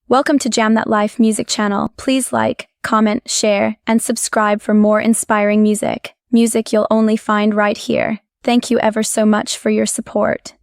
Welcome to Jam That Life music channel. Please like, comment, share, and subscribe for more inspiring music. Music you'll only find right here. Thank you ever so much for your support.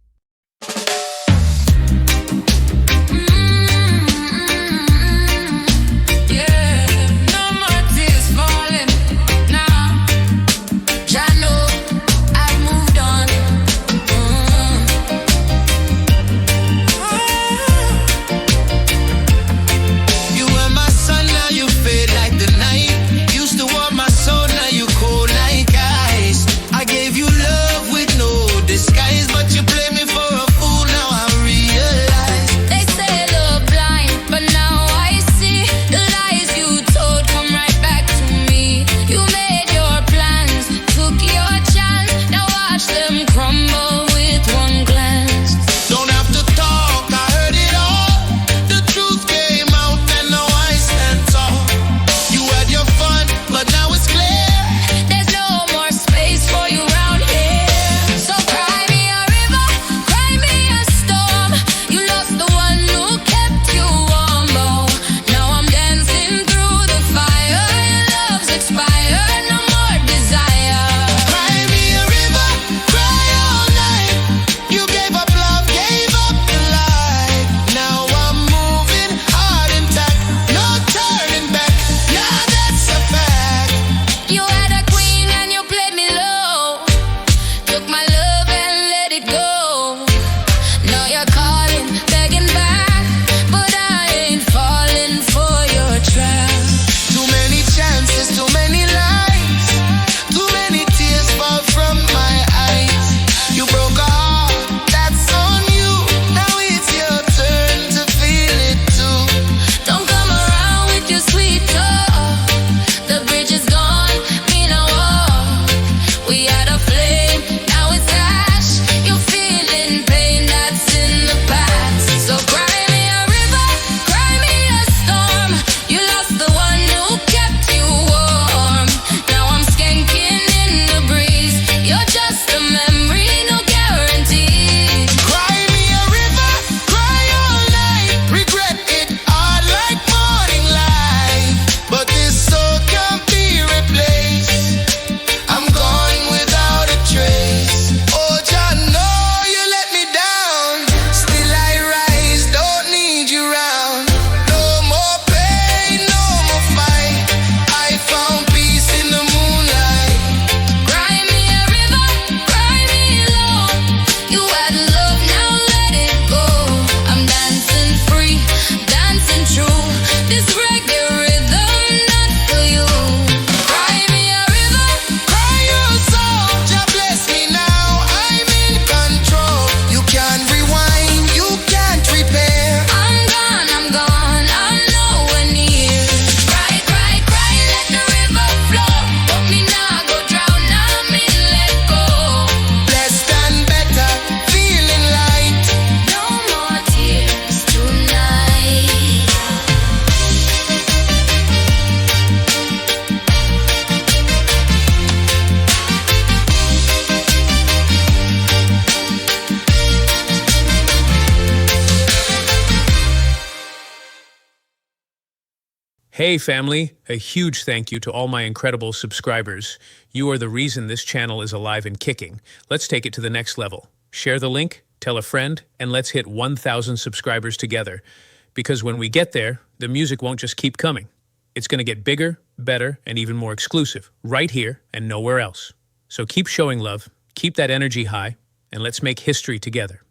Hey family, a huge thank you to all my incredible subscribers. You are the reason this channel is alive and kicking. Let's take it to the next level. Share the link, tell a friend, and let's hit 1,000 subscribers together. Because when we get there, the music won't just keep coming. It's going to get bigger, better, and even more exclusive, right here and nowhere else. So keep showing love, keep that energy high, and let's make history together.